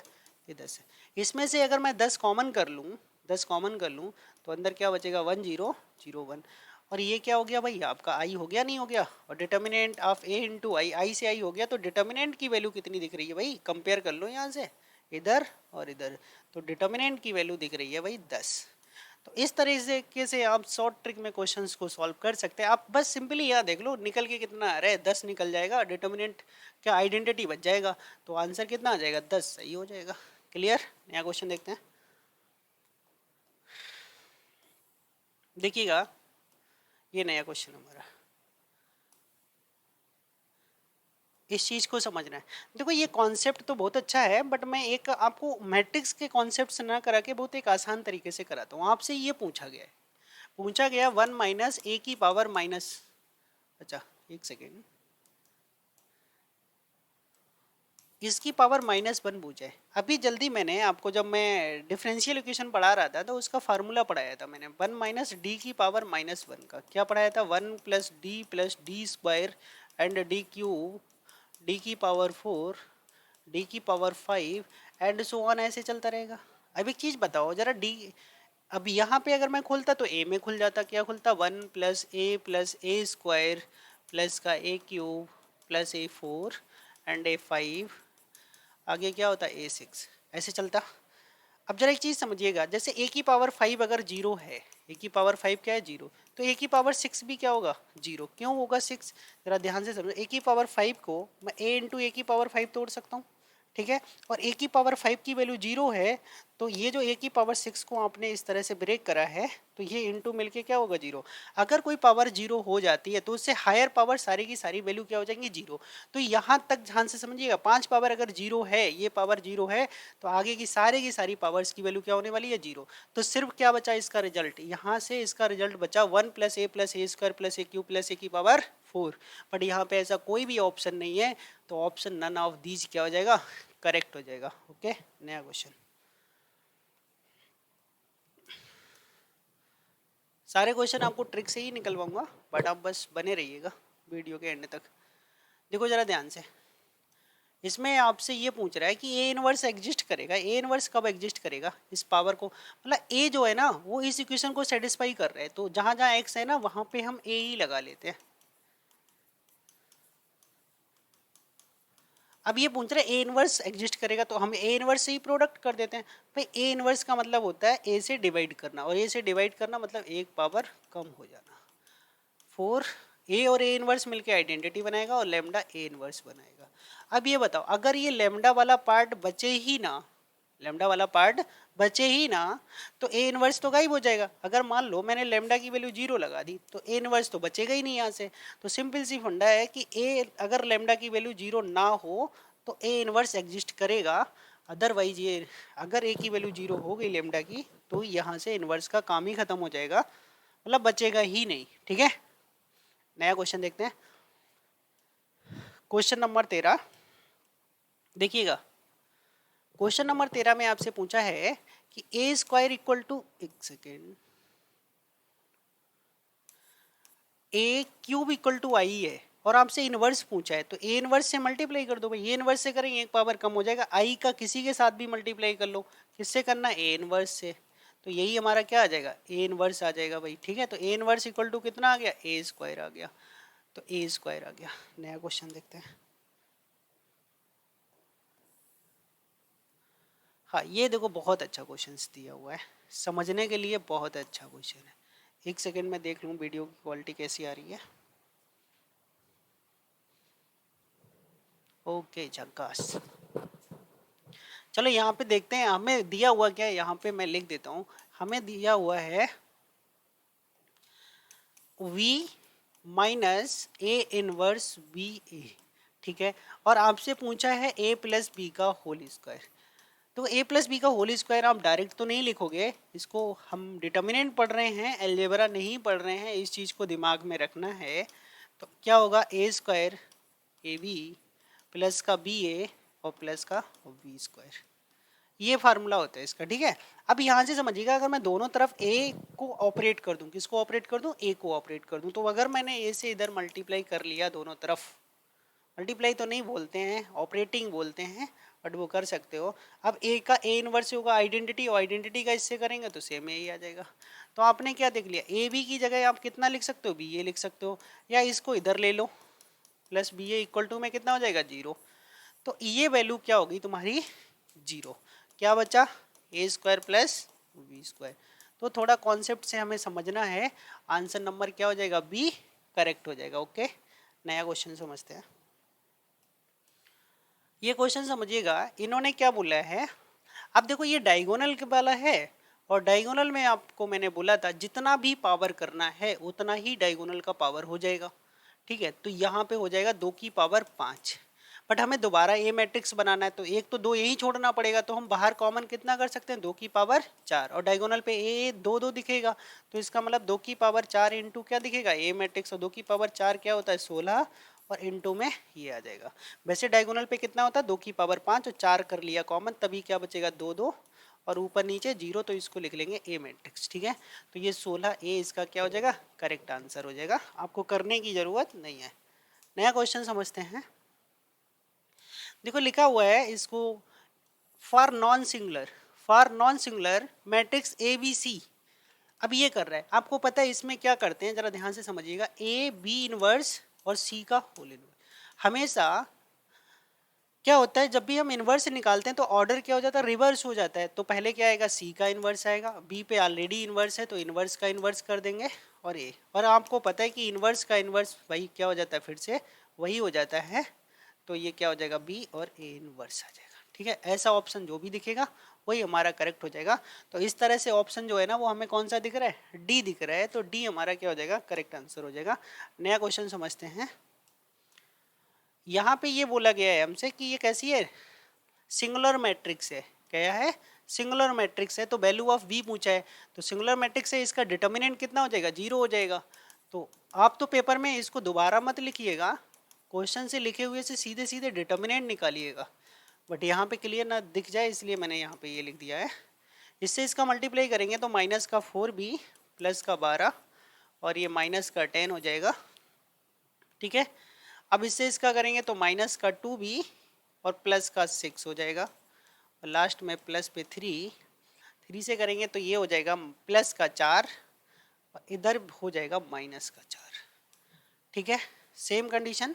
ये 10 है। इसमें से अगर मैं 10 कॉमन कर लूँ, 10 कॉमन कर लूँ तो अंदर क्या बचेगा, 1 0 0 1। और ये क्या हो गया भाई, आपका आई हो गया, नहीं हो गया। और डिटर्मिनेंट ऑफ ए इंटू आई, आई से आई हो गया। तो डिटर्मिनेंट की वैल्यू कितनी दिख रही है भाई, कंपेयर कर लो यहाँ से, इधर और इधर। तो डिटर्मिनेंट की वैल्यू दिख रही है भाई 10। तो इस तरीके से आप शॉर्ट ट्रिक में क्वेश्चंस को सॉल्व कर सकते हैं। आप बस सिंपली यहाँ देख लो निकल के कितना आ रहा है, 10 निकल जाएगा। डिटर्मिनेंट क्या आइडेंटिटी बच जाएगा, तो आंसर कितना आ जाएगा, 10 सही हो जाएगा। क्लियर। नया क्वेश्चन देखते हैं। देखिएगा, ये नया क्वेश्चन हमारा, इस चीज़ को समझना है। देखो ये कॉन्सेप्ट तो बहुत अच्छा है, बट मैं एक आपको मैट्रिक्स के कॉन्सेप्ट से ना करा के बहुत एक आसान तरीके से कराता हूँ। आपसे ये पूछा गया 1 माइनस ए की पावर माइनस, अच्छा एक सेकेंड, इसकी पावर -1 पूछा है। अभी जल्दी मैंने आपको, जब मैं डिफरेंशियल इक्वेशन पढ़ा रहा था तो उसका फार्मूला पढ़ाया था मैंने, 1 माइनस डी की पावर -1 का क्या पढ़ाया था, 1 plus D square and D cube, D की पावर 4, डी की पावर 5 एंड सो ऑन, ऐसे चलता रहेगा। अब एक चीज़ बताओ जरा, डी अब यहाँ पे अगर मैं खोलता तो ए में खुल जाता, क्या खुलता, 1 प्लस ए स्क्वायर प्लस का ए cube plus A4 and A5, आगे क्या होता है A6, ऐसे चलता। अब जरा एक चीज़ समझिएगा, जैसे ए की पावर 5 अगर 0 है, ए की पावर 5 क्या है 0, तो ए की पावर 6 भी क्या होगा 0। क्यों होगा 6, जरा ध्यान से समझो। ए की पावर 5 को मैं ए इंटू ए की पावर 5 तोड़ सकता हूँ, ठीक है। और ए की पावर 5 की वैल्यू 0 है, तो ये जो ए की पावर 6 को आपने इस तरह से ब्रेक करा है, तो ये इंटू मिलके क्या होगा 0। अगर कोई पावर 0 हो जाती है तो उससे हायर पावर सारी की सारी वैल्यू क्या हो जाएंगी 0। तो यहाँ तक ध्यान से समझिएगा, 5 पावर अगर 0 है, ये पावर 0 है, तो आगे की सारी पावर्स की वैल्यू क्या होने वाली है 0। तो सिर्फ क्या बचा इसका रिजल्ट, यहाँ से इसका रिजल्ट बचा 1 प्लस ए स्क्वायर प्लस ए क्यूब प्लस ए की पावर 4। बट यहाँ पे ऐसा कोई भी ऑप्शन नहीं है, तो ऑप्शन नन ऑफ दीज क्या हो जाएगा, करेक्ट हो जाएगा। ओके, नया क्वेश्चन। सारे क्वेश्चन आपको ट्रिक से ही निकलवाऊंगा, बट आप बस बने रहिएगा वीडियो के एंड तक। देखो जरा ध्यान से, इसमें आपसे ये पूछ रहा है कि ए इनवर्स एग्जिस्ट करेगा। ए इनवर्स कब एग्जिस्ट करेगा, इस पावर को, मतलब ए जो है ना वो इस इक्वेशन को सेटिस्फाई कर रहा है, तो जहाँ जहाँ एक्स है ना वहाँ पे हम ए ही लगा लेते हैं। अब ये पूछ रहे हैं ए इनवर्स एग्जिस्ट करेगा, तो हम ए इनवर्स से ही प्रोडक्ट कर देते हैं। भाई ए इनवर्स का मतलब होता है ए से डिवाइड करना, और ए से डिवाइड करना मतलब एक पावर कम हो जाना। 4 ए और ए इनवर्स मिलके आइडेंटिटी बनाएगा और लेमडा ए इनवर्स बनाएगा। अब ये बताओ, अगर ये लेमडा वाला पार्ट बचे ही ना, लेमडा वाला पार्ट बचे ही ना, तो ए इनवर्स तो गायब हो जाएगा। अगर मान लो मैंने लेमडा की वैल्यू 0 लगा दी तो ए इनवर्स तो बचेगा ही नहीं यहाँ से। तो सिंपल सी फंडा है कि ए अगर लेमडा की वैल्यू 0 ना हो तो ए इनवर्स एग्जिस्ट करेगा, अदरवाइज ये अगर ए की वैल्यू 0 हो गई लेमडा की तो यहाँ से इनवर्स का काम ही खत्म हो जाएगा, मतलब बचेगा ही नहीं। ठीक है, नया क्वेश्चन देखते हैं। क्वेश्चन नंबर 13 देखिएगा। क्वेश्चन नंबर 13 में आपसे पूछा है कि ए स्क्वायर इक्वल टू, एक second, A cube equal to I है और आपसे इनवर्स पूछा है, तो ए इनवर्स से मल्टीप्लाई कर दो भाई। ये इनवर्स से करेंगे एक पावर कम हो जाएगा, आई का किसी के साथ भी मल्टीप्लाई कर लो। किससे करना, ए इनवर्स से। तो यही हमारा क्या आ जाएगा, ए इनवर्स आ जाएगा भाई। ठीक है, तो ए इनवर्स इक्वल टू कितना आ गया, ए स्क्वायर आ गया। तो ए स्क्वायर आ गया। नया क्वेश्चन देखते हैं। हाँ, ये देखो बहुत अच्छा क्वेश्चन दिया हुआ है, समझने के लिए बहुत अच्छा क्वेश्चन है। एक सेकेंड में देख लूँ वीडियो की क्वालिटी कैसी आ रही है। ओके झक्कास। चलो यहाँ पे देखते हैं हमें दिया हुआ क्या है। यहाँ पे मैं लिख देता हूँ, हमें दिया हुआ है v minus A inverse B A. ठीक है, और आपसे पूछा है a प्लस बी का होल स्क्वायर। तो a प्लस बी का होल स्क्वायर आप डायरेक्ट तो नहीं लिखोगे, इसको हम डिटर्मिनेंट पढ़ रहे हैं, अलजेब्रा नहीं पढ़ रहे हैं, इस चीज़ को दिमाग में रखना है। तो क्या होगा, ए स्क्वायर ए बी प्लस का बी ए और प्लस का बी स्क्वायर, ये फार्मूला होता है इसका। ठीक है, अब यहाँ से समझिएगा, अगर मैं दोनों तरफ a को ऑपरेट कर दूं, किसको ऑपरेट कर दूं, a को ऑपरेट कर दूं, तो अगर मैंने a से इधर मल्टीप्लाई कर लिया दोनों तरफ, मल्टीप्लाई तो नहीं बोलते हैं, ऑपरेटिंग बोलते हैं, बट वो कर सकते हो। अब a का a इनवर्स होगा आइडेंटिटी, और आइडेंटिटी का इससे करेंगे तो सेम a ही आ जाएगा। तो आपने क्या देख लिया, ए बी की जगह आप कितना लिख सकते हो, बी ए लिख सकते हो, या इसको इधर ले लो, plus B A equal to में कितना हो जाएगा, 0। तो ये वैल्यू क्या होगी तुम्हारी, 0। क्या बचा, ए स्क्वायर प्लस बी स्क्वायर। तो थोड़ा कॉन्सेप्ट से हमें समझना है, आंसर नंबर क्या हो जाएगा, बी करेक्ट हो जाएगा। ओके, नया क्वेश्चन समझते हैं। ये क्वेश्चन समझिएगा, इन्होंने क्या बोला है। अब देखो ये डायगोनल के वाला है, और डायगोनल में आपको मैंने बोला था जितना भी पावर करना है उतना ही डायगोनल का पावर हो जाएगा। ठीक है, तो यहाँ पे हो जाएगा 2 की पावर 5, बट हमें दोबारा ए मैट्रिक्स बनाना है तो एक तो 2 यही छोड़ना पड़ेगा, तो हम बाहर कॉमन कितना कर सकते हैं, 2 की पावर 4, और डायगोनल पे ए 2 2 दिखेगा, तो इसका मतलब 2 की पावर 4 इंटू क्या दिखेगा, ए मैट्रिक्स, और 2 की पावर 4 क्या होता है, 16, और इनटू में ये आ जाएगा। वैसे डायगोनल पे कितना होता है, 2 की पावर 5 और 4 कर लिया कॉमन, तभी क्या बचेगा, 2 2 और ऊपर नीचे 0, तो इसको लिख लेंगे ए मैट्रिक्स। ठीक है, तो ये 16 ए इसका क्या हो जाएगा, करेक्ट आंसर हो जाएगा, आपको करने की जरूरत नहीं है। नया क्वेश्चन समझते हैं। देखो लिखा हुआ है इसको, for non singular matrix A B C. अब ये कर रहा है, आपको पता है इसमें क्या करते हैं, जरा ध्यान से समझिएगा, ए बी इनवर्स और सी का होल इनवर्स। हमेशा क्या होता है, जब भी हम इनवर्स निकालते हैं तो ऑर्डर क्या हो जाता है, रिवर्स हो जाता है। तो पहले क्या आएगा, सी का इनवर्स आएगा, बी पे ऑलरेडी इनवर्स है तो इनवर्स का इनवर्स कर देंगे, और ए, और आपको पता है कि इनवर्स का इनवर्स वही क्या हो जाता है, फिर से वही हो जाता है, तो ये क्या हो जाएगा, बी और ए इनवर्स आ जाएगा। ठीक है, ऐसा ऑप्शन जो भी दिखेगा वही हमारा करेक्ट हो जाएगा। तो इस तरह से ऑप्शन जो है ना वो हमें कौन सा दिख रहा है, डी दिख रहा है, तो डी हमारा क्या हो जाएगा, करेक्ट आंसर हो जाएगा। नया क्वेश्चन समझते हैं। यहाँ पे ये बोला गया है हमसे कि ये कैसी है, सिंगुलर मैट्रिक्स है। क्या है, सिंगुलर मैट्रिक्स है, तो वैल्यू ऑफ v पूछा है, तो सिंगुलर मैट्रिक्स है, इसका डिटर्मिनेंट कितना हो जाएगा, 0 हो जाएगा। तो आप तो पेपर में इसको दोबारा मत लिखिएगा, क्वेश्चन से लिखे हुए से सीधे सीधे डिटर्मिनेंट निकालिएगा, बट यहाँ पे क्लियर ना दिख जाए इसलिए मैंने यहाँ पे ये लिख दिया है। इससे इसका मल्टीप्लाई करेंगे तो माइनस का 4b प्लस का 12 और ये माइनस का 10 हो जाएगा। ठीक है, अब इससे इसका करेंगे तो माइनस का 2b और प्लस का 6 हो जाएगा, और लास्ट में प्लस पे 3 से करेंगे तो ये हो जाएगा प्लस का 4 और इधर हो जाएगा माइनस का 4। ठीक है, सेम कंडीशन,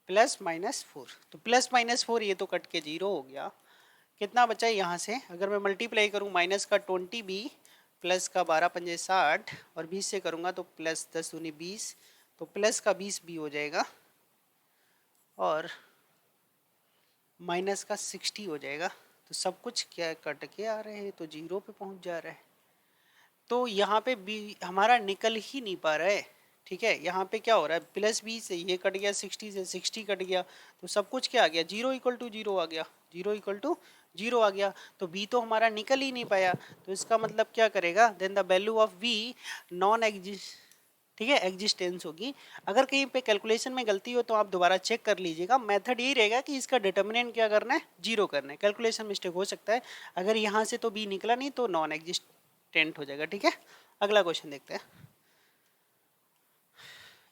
प्लस माइनस 4, तो प्लस माइनस 4 ये तो कट के 0 हो गया। कितना बचा है यहाँ से, अगर मैं मल्टीप्लाई करूँ माइनस का 20b प्लस का 12 पंजे 60 और 20 से करूँगा तो प्लस 10 दूनी 20, तो प्लस का 20b हो जाएगा और माइनस का 60 हो जाएगा। तो सब कुछ क्या कट के आ रहे हैं तो 0 पे पहुंच जा रहा है। तो यहाँ पे बी हमारा निकल ही नहीं पा रहा है। ठीक है, यहाँ पे क्या हो रहा है, प्लस बी से ये कट गया, 60 से 60 कट गया, तो सब कुछ क्या आ गया, 0 इक्वल टू 0 आ गया, 0 इक्वल टू 0 आ गया। तो बी तो हमारा निकल ही नहीं पाया, तो इसका मतलब क्या करेगा, then the value of B non exist, ठीक है, एग्जिस्टेंस होगी। अगर कहीं पे कैलकुलेशन में गलती हो तो आप दोबारा चेक कर लीजिएगा। मेथड यही रहेगा कि इसका डिटर्मिनेंट क्या करना है, 0 करना है। कैलकुलेशन मिस्टेक हो सकता है, अगर यहाँ से तो बी निकला नहीं तो नॉन एग्जिस्टेंट हो जाएगा। ठीक है, अगला क्वेश्चन देखते हैं।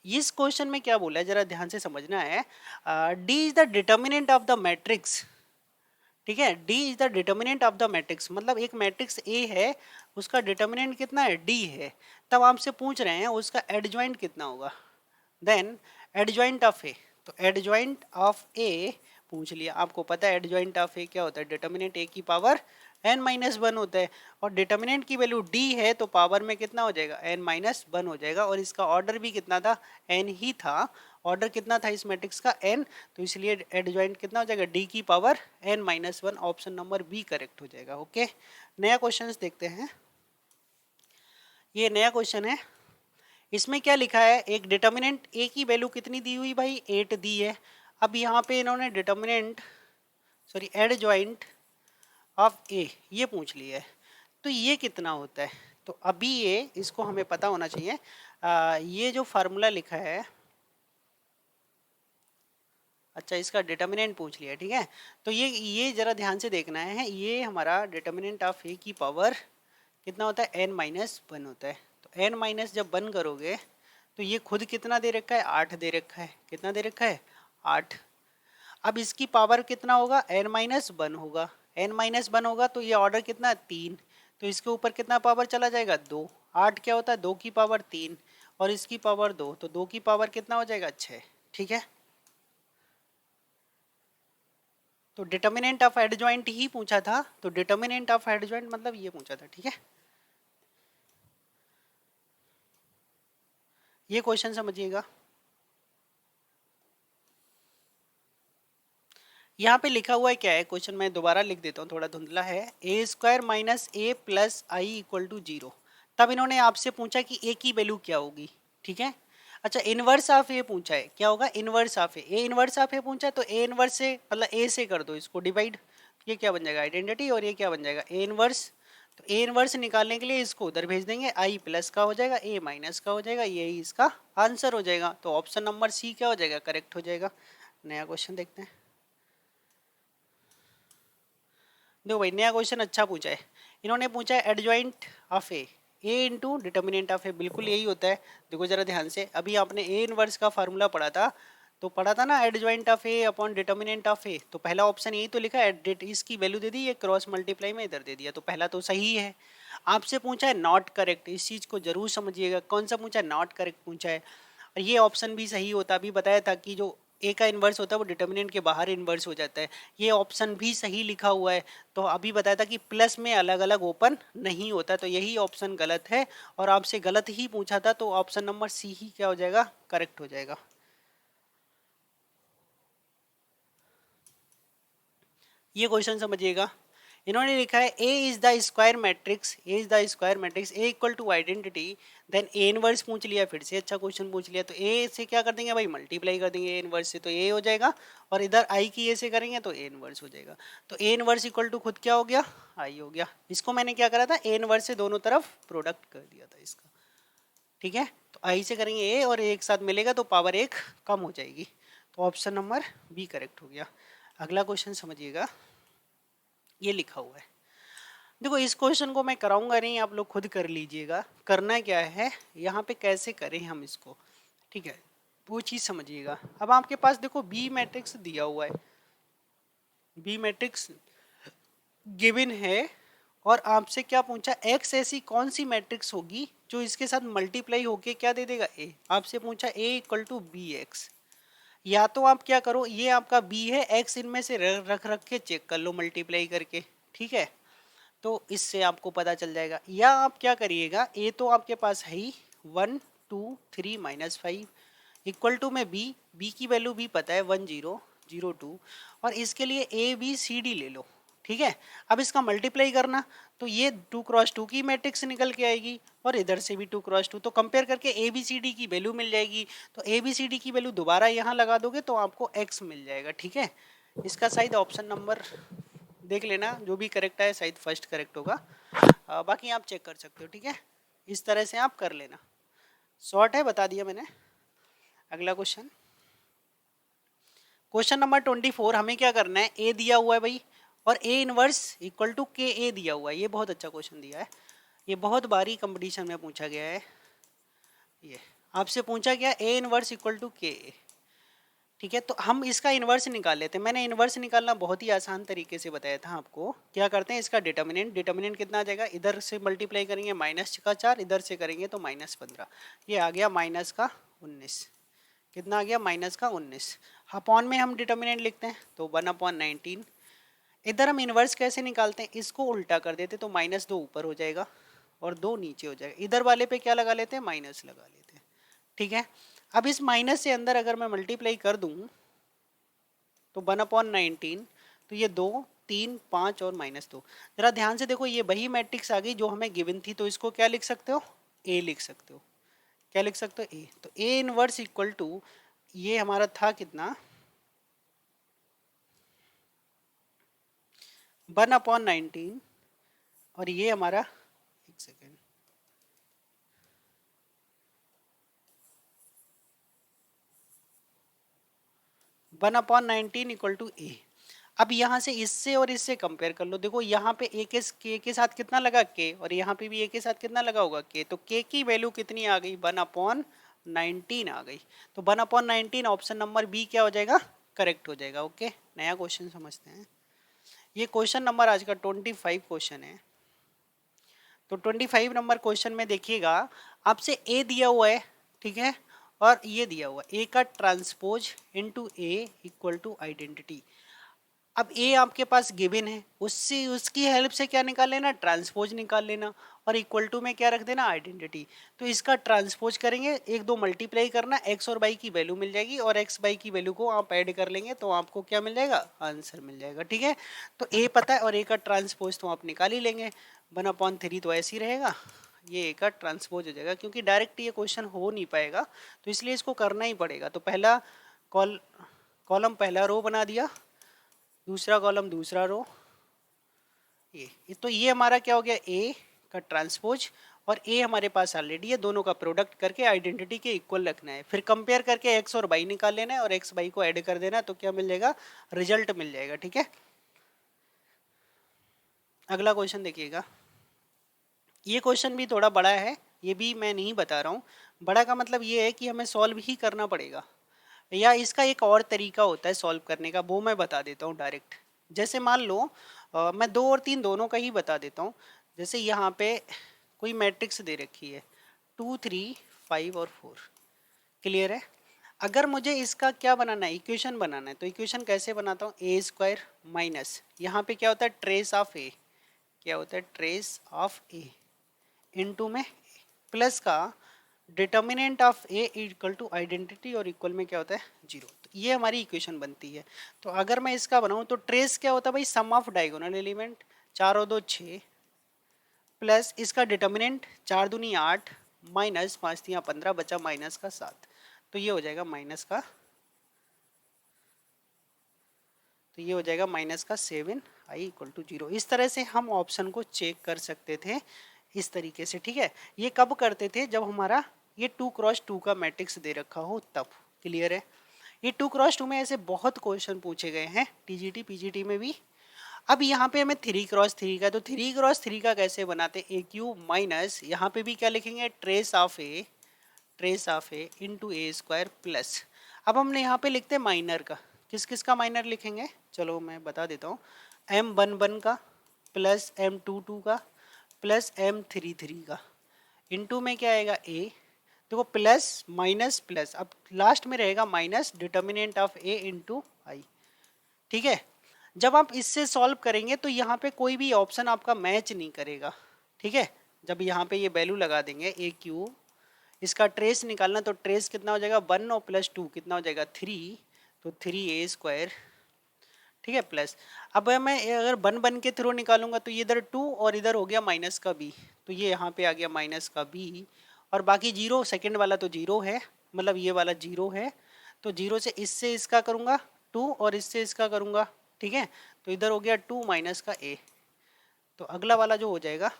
इस क्वेश्चन में क्या बोला है जरा ध्यान से समझना है। D is the determinant of the matrix. ठीक है, D is the determinant of the matrix, मतलब एक मैट्रिक्स ए है, उसका डिटर्मिनेंट कितना है, डी है। तब आपसे पूछ रहे हैं उसका एडजॉइंट कितना होगा। देन एडजॉइंट ऑफ ए, तो एडजॉइंट ऑफ ए पूछ लिया। आपको पता है एडजॉइंट ऑफ ए क्या होता है, डिटर्मिनेंट ए की पावर n-1 होता है, और डिटर्मिनेंट की वैल्यू d है तो पावर में कितना हो जाएगा, n-1 हो जाएगा। और इसका ऑर्डर भी कितना था, n ही था। ऑर्डर कितना था इस मैट्रिक्स का, n, तो इसलिए एडजॉइंट कितना हो जाएगा, d की power n-1। Option number B correct हो जाएगा। ओके, नया क्वेश्चन देखते हैं। ये नया क्वेश्चन है, इसमें क्या लिखा है, एक डिटर्मिनेंट ए की वैल्यू कितनी दी हुई भाई, 8 दी है। अब यहाँ पे इन्होंने डिटर्मिनेंट एडजॉइंट ऑफ ए ये पूछ लिया है, तो ये कितना होता है। तो अभी ये इसको हमें पता होना चाहिए। ये जो फार्मूला लिखा है, अच्छा इसका डिटर्मिनेंट पूछ लिया, ठीक है। तो ये जरा ध्यान से देखना है, ये हमारा डिटर्मिनेंट ऑफ ए की पावर कितना होता है, n-1 होता है। तो n- जब 1 करोगे तो ये खुद कितना दे रखा है, 8 दे रखा है। कितना दे रखा है, 8। अब इसकी पावर कितना होगा, n-1 होगा। n-1 होगा तो ये ऑर्डर कितना, 3, तो इसके ऊपर कितना पावर चला जाएगा, 2। 8 क्या होता है, 2 की पावर 3, और इसकी पावर 2, तो 2 की पावर कितना हो जाएगा, 6। ठीक है, तो डिटर्मिनेंट ऑफ एडजॉइंट ही पूछा था, तो डिटर्मिनेंट ऑफ एडजॉइंट मतलब ये पूछा था। ठीक है, ये क्वेश्चन समझिएगा। यहाँ पे लिखा हुआ है क्या है, क्वेश्चन मैं दोबारा लिख देता हूँ, थोड़ा धुंधला है। A square minus A plus I equal to 0। तब इन्होंने आपसे पूछा कि ए की वैल्यू क्या होगी। ठीक है, अच्छा इनवर्स ऑफ ए पूछा है, क्या होगा, inverse of A inverse of A पूछा है, तो ए इनवर्स से मतलब ए से कर दो इसको डिवाइड, ये क्या बन जाएगा, आइडेंटिटी, और ये क्या बन जाएगा, ए इनवर्स। तो ए इनवर्स निकालने के लिए इसको उधर भेज देंगे, आई प्लस का हो जाएगा, ए माइनस का हो जाएगा, यही इसका आंसर हो जाएगा। तो ऑप्शन नंबर सी क्या हो जाएगा, करेक्ट हो जाएगा। नया क्वेश्चन देखते हैं। देखो भाई नया क्वेश्चन अच्छा पूछा है, इन्होंने पूछा है adjoint of A into determinant of A, बिल्कुल यही होता है। देखो जरा ध्यान से, अभी आपने ए इनवर्स का फार्मूला पढ़ा था, तो पढ़ा था ना, adjoint of A upon determinant of A, तो पहला ऑप्शन यही तो लिखा है, इसकी वैल्यू दे दी, ये क्रॉस मल्टीप्लाई में इधर दे दिया, तो पहला तो सही है। आपसे पूछा है नॉट करेक्ट, इस चीज़ को जरूर समझिएगा, कौन सा पूछा है, नॉट करेक्ट पूछा है। और ये ऑप्शन भी सही होता, अभी बताया था कि जो ए का इन्वर्स होता है वो डिटर्मिनेंट के बाहर इन्वर्स हो जाता है, ये ऑप्शन भी सही लिखा हुआ है। तो अभी बताया था कि प्लस में अलग अलग ओपन नहीं होता, तो यही ऑप्शन गलत है, और आपसे गलत ही पूछा था, तो ऑप्शन नंबर सी ही क्या हो जाएगा, करेक्ट हो जाएगा। ये क्वेश्चन समझिएगा, इन्होंने लिखा है A is the square matrix, A is the square matrix, A equal to identity, then A inverse पूछ लिया, फिर से अच्छा क्वेश्चन पूछ लिया, तो ए से क्या कर देंगे भाई, मल्टीप्लाई कर देंगे ए इनवर्स से, तो ए हो जाएगा, और इधर आई की ए से करेंगे तो ए इनवर्स हो जाएगा। तो ए इनवर्स इक्वल टू खुद क्या हो गया, आई हो गया। इसको मैंने क्या करा था, ए इनवर्स से दोनों तरफ प्रोडक्ट कर दिया था इसका। ठीक है, तो आई से करेंगे ए और ए एक साथ मिलेगा तो पावर एक कम हो जाएगी, तो ऑप्शन नंबर बी करेक्ट हो गया। अगला क्वेश्चन समझिएगा, ये लिखा हुआ है। देखो इस क्वेश्चन को मैं कराऊंगा नहीं, आप लोग खुद कर लीजिएगा। करना क्या है, यहाँ पे कैसे करें हम इसको, ठीक है, वो चीज़ समझिएगा। अब आपके पास देखो बी मैट्रिक्स दिया हुआ है, बी मैट्रिक्स गिवन है, और आपसे क्या पूछा, एक्स ऐसी कौन सी मैट्रिक्स होगी जो इसके साथ मल्टीप्लाई होके क्या दे देगा, ए। आपसे पूछा ए इक्वल टू बी एक्स, या तो आप क्या करो, ये आपका बी है, एक्स इनमें से रख रख के चेक कर लो मल्टीप्लाई करके, ठीक है, तो इससे आपको पता चल जाएगा। या आप क्या करिएगा, ए तो आपके पास है ही, 1 2 3 -5 इक्वल टू में बी, बी की वैल्यू भी पता है 1 0 0 2, और इसके लिए ए बी सी डी ले लो, ठीक है। अब इसका मल्टीप्लाई करना, तो ये 2 × 2 की मैट्रिक्स निकल के आएगी और इधर से भी 2 × 2, तो कंपेयर करके ए बी सी डी की वैल्यू मिल जाएगी। तो ए बी सी डी की वैल्यू दोबारा यहाँ लगा दोगे तो आपको एक्स मिल जाएगा। ठीक है, इसका शायद ऑप्शन नंबर देख लेना, जो भी करेक्ट है शायद फर्स्ट करेक्ट होगा, बाकी आप चेक कर सकते हो। ठीक है, इस तरह से आप कर लेना, शॉर्ट है, बता दिया मैंने। अगला क्वेश्चन, क्वेश्चन नंबर 24, हमें क्या करना है, ए दिया हुआ है भाई और ए इनवर्स इक्वल टू के ए दिया हुआ है। ये बहुत अच्छा क्वेश्चन दिया है, ये बहुत बारी कंपटीशन में पूछा गया है। ये आपसे पूछा गया ए इनवर्स इक्वल टू के ए। ठीक है, तो हम इसका इन्वर्स निकाल लेते हैं। मैंने इन्वर्स निकालना बहुत ही आसान तरीके से बताया था आपको। क्या करते हैं, इसका डिटर्मिनेंट कितना आ जाएगा, इधर से मल्टीप्लाई करेंगे -4, इधर से करेंगे तो -15, ये आ गया -19। कितना आ गया, -19। अपॉन में हम डिटर्मिनेंट लिखते हैं तो 1/19। इधर हम इन्वर्स कैसे निकालते हैं, इसको उल्टा कर देते तो -2 ऊपर हो जाएगा और 2 नीचे हो जाएगा। इधर वाले पे क्या लगा लेते हैं, माइनस लगा लेते हैं। ठीक है, अब इस माइनस से अंदर अगर मैं मल्टीप्लाई कर दूं तो 1/19, तो ये 2, 3, 5 और -2। जरा ध्यान से देखो, ये वही मैट्रिक्स आ गई जो हमें गिवन थी, तो इसको क्या लिख सकते हो, ए लिख सकते हो। क्या लिख सकते हो, ए। तो ए इनवर्स इक्वल टू, ये हमारा था कितना, 1/19 और ये हमारा, एक सेकेंड, 1/19 इक्वल टू ए। अब यहाँ से इससे और इससे कंपेयर कर लो। देखो यहाँ पे ए के साथ कितना लगा, के, और यहाँ पे भी ए के साथ कितना लगा होगा, के। तो के की वैल्यू कितनी आ गई, 1/19 आ गई। तो 1/19 ऑप्शन नंबर बी क्या हो जाएगा, करेक्ट हो जाएगा। ओके, नया क्वेश्चन समझते हैं। ये क्वेश्चन नंबर आज का 25 क्वेश्चन है। तो 25 नंबर क्वेश्चन में देखिएगा, आपसे ए दिया हुआ है, ठीक है, और ये दिया हुआ है, ए का transpose into A equal to identity. अब ए आपके पास गिवन है, उससे उसकी हेल्प से क्या निकाल लेना, ट्रांसपोज निकाल लेना, और इक्वल टू में क्या रख देना, आइडेंटिटी। तो इसका ट्रांसपोज करेंगे, 1 2 मल्टीप्लाई करना, एक्स और वाई की वैल्यू मिल जाएगी, और एक्स वाई की वैल्यू को आप ऐड कर लेंगे तो आपको क्या मिल जाएगा, आंसर मिल जाएगा। ठीक है, तो ए पता है और ए का ट्रांसपोज तो आप निकाल ही लेंगे। 1/3 तो ऐसे ही रहेगा, ये ए का ट्रांसपोज हो जाएगा, क्योंकि डायरेक्ट ये क्वेश्चन हो नहीं पाएगा, तो इसलिए इसको करना ही पड़ेगा। तो पहला कॉलम पहला रो बना दिया, दूसरा कॉलम दूसरा रो, ये तो ये हमारा क्या हो गया, ए का ट्रांसपोज, और ए हमारे पास ऑलरेडी है, दोनों का प्रोडक्ट करके आइडेंटिटी के इक्वल रखना है। फिर कंपेयर करके एक्स और वाई निकाल लेना है और एक्स वाई को ऐड कर देना, तो क्या मिल जाएगा, रिजल्ट मिल जाएगा। ठीक है, अगला क्वेश्चन देखिएगा। ये क्वेश्चन भी थोड़ा बड़ा है, ये भी मैं नहीं बता रहा हूँ। बड़ा का मतलब ये है कि हमें सॉल्व ही करना पड़ेगा, या इसका एक और तरीका होता है सॉल्व करने का, वो मैं बता देता हूँ डायरेक्ट। जैसे मान लो मैं 2 और 3 दोनों का ही बता देता हूँ। जैसे यहाँ पे कोई मैट्रिक्स दे रखी है 2, 3, 5 और 4, क्लियर है। अगर मुझे इसका क्या बनाना है, इक्वेशन बनाना है, तो इक्वेशन कैसे बनाता हूँ, a² माइनस, यहाँ पे क्या होता है, ट्रेस ऑफ ए, क्या होता है, ट्रेस ऑफ ए, इनटू में प्लस का determinant of A equal to identity, और इक्वल में क्या होता है, 0। तो ये हमारी इक्वेशन बनती है। तो अगर मैं इसका बनाऊं तो ट्रेस क्या होता है भाई, सम ऑफ डायगोनल एलिमेंट, 4 और 2 6, प्लस इसका डिटर्मिनेंट 4 दूनी 8, माइनस 5 3 15, बचा माइनस का 7। तो ये हो जाएगा माइनस का, तो ये हो जाएगा माइनस का 7 i इक्वल टू 0। इस तरह से हम ऑप्शन को चेक कर सकते थे इस तरीके से। ठीक है, ये कब करते थे, जब हमारा ये 2 × 2 का मैट्रिक्स दे रखा हो तब। क्लियर है, ये 2 × 2 में ऐसे बहुत क्वेश्चन पूछे गए हैं, टीजीटी पीजीटी में भी। अब यहाँ पे हमें 3 × 3 का, तो 3 × 3 का कैसे बनाते, a³ माइनस, यहाँ पे भी क्या लिखेंगे, trace of A into a² plus. अब हमने यहाँ पे लिखते हैं माइनर का, किस किस का माइनर लिखेंगे, चलो मैं बता देता हूँ, m11 का प्लस m22 का प्लस m33 का, इनटू में क्या आएगा, a, देखो प्लस माइनस प्लस, अब लास्ट में रहेगा minus determinant of a into I. ठीक है, जब आप इससे सॉल्व करेंगे तो यहाँ पे कोई भी ऑप्शन आपका मैच नहीं करेगा। ठीक है, जब यहाँ पे ये वैल्यू लगा देंगे a³, इसका ट्रेस निकालना, तो ट्रेस कितना हो जाएगा, 1 और +2 कितना हो जाएगा, 3, तो 3a² ठीक है प्लस। अब मैं अगर वन वन के थ्रू निकालूंगा तो ये इधर टू और इधर हो गया माइनस का बी, तो ये यहाँ पे आ गया माइनस का बी, और बाकी जीरो, सेकंड वाला तो जीरो है, मतलब ये वाला जीरो है, तो जीरो से इससे इसका करूँगा टू और इससे इसका करूँगा, ठीक है, तो इधर हो गया टू माइनस का ए, तो अगला वाला जो हो जाएगा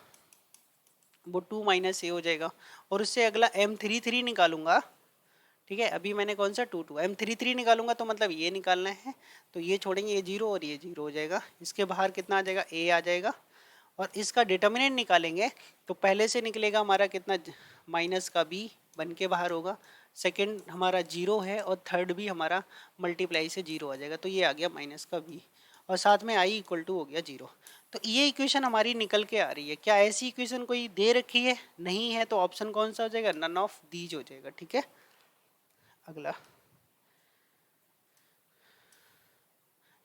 वो टू माइनस ए हो जाएगा, और उससे अगला एम थ्री थ्री निकालूंगा, ठीक है, अभी मैंने कौन सा two two M three three निकालूंगा, तो मतलब ये निकालना है, तो ये छोड़ेंगे, ये जीरो और ये जीरो हो जाएगा, इसके बाहर कितना आ जाएगा, ए आ जाएगा, और इसका डिटर्मिनेंट निकालेंगे तो पहले से निकलेगा हमारा कितना, माइनस का बी बन के बाहर होगा, सेकंड हमारा जीरो है, और थर्ड भी हमारा मल्टीप्लाई से जीरो आ जाएगा, तो ये आ गया माइनस का बी, और साथ में आई इक्वल टू हो गया जीरो। तो ये इक्वेशन हमारी निकल के आ रही है। क्या ऐसी इक्वेशन कोई दे रखी है? नहीं है, तो ऑप्शन कौन सा हो जाएगा, नन ऑफ दीज हो जाएगा, ठीक है। अगला,